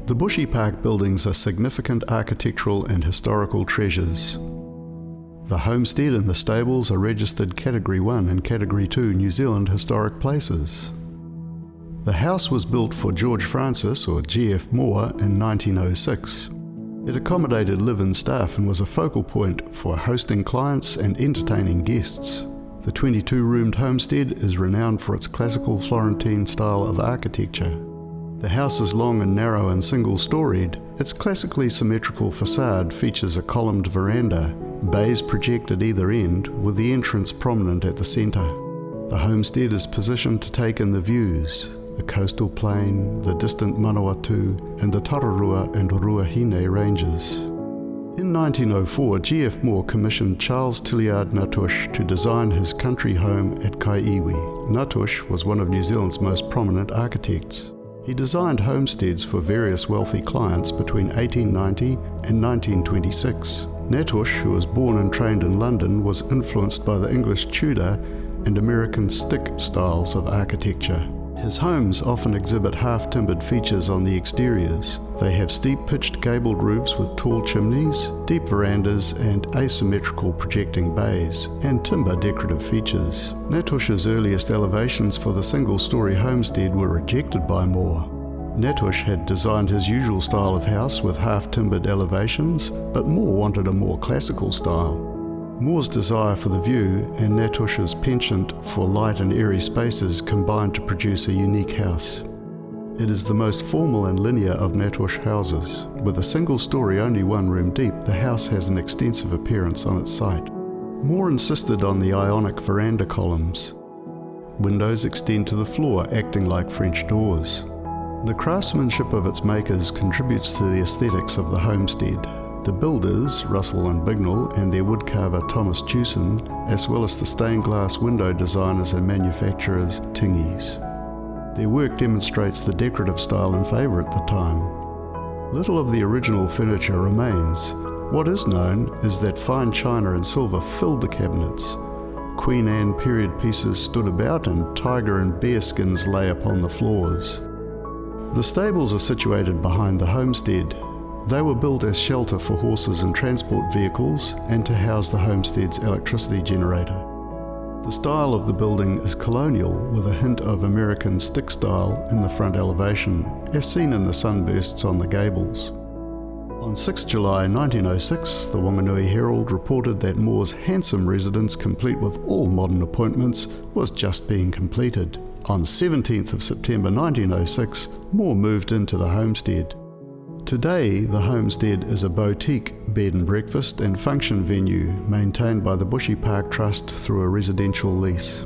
The Bushy Park buildings are significant architectural and historical treasures. The homestead and the stables are registered Category 1 and Category 2 New Zealand Historic Places. The house was built for George Francis, or G.F. Moore, in 1906. It accommodated live-in staff and was a focal point for hosting clients and entertaining guests. The 22-roomed homestead is renowned for its classical Florentine style of architecture. The house is long and narrow and single-storied. Its classically symmetrical facade features a columned veranda, bays project at either end, with the entrance prominent at the centre. The homestead is positioned to take in the views, the coastal plain, the distant Manawatu, and the Tarapuruhi and Ruahine ranges. In 1904, G.F. Moore commissioned Charles Tilliard Natush to design his country home at Kaiiwi. Natush was one of New Zealand's most prominent architects. He designed homesteads for various wealthy clients between 1890 and 1926. Natush, who was born and trained in London, was influenced by the English Tudor and American stick styles of architecture. His homes often exhibit half-timbered features on the exteriors. They have steep-pitched gabled roofs with tall chimneys, deep verandas and asymmetrical projecting bays, and timber decorative features. Natush's earliest elevations for the single-story homestead were rejected by Moore. Natush had designed his usual style of house with half-timbered elevations, but Moore wanted a more classical style. Moore's desire for the view and Natush's penchant for light and airy spaces combined to produce a unique house. It is the most formal and linear of Natush houses. With a single story only one room deep, the house has an extensive appearance on its site. Moore insisted on the Ionic veranda columns. Windows extend to the floor, acting like French doors. The craftsmanship of its makers contributes to the aesthetics of the homestead. The builders, Russell and Bignell, and their woodcarver Thomas Jewson, as well as the stained glass window designers and manufacturers Tingey's. Their work demonstrates the decorative style in favour at the time. Little of the original furniture remains. What is known is that fine china and silver filled the cabinets. Queen Anne period pieces stood about and tiger and bear skins lay upon the floors. The stables are situated behind the homestead. They were built as shelter for horses and transport vehicles and to house the homestead's electricity generator. The style of the building is colonial with a hint of American stick style in the front elevation, as seen in the sunbursts on the gables. On 6 July 1906, the Wanganui Herald reported that Moore's handsome residence, complete with all modern appointments, was just being completed. On 17th of September 1906, Moore moved into the homestead. Today, the homestead is a boutique bed and breakfast and function venue maintained by the Bushy Park Trust through a residential lease.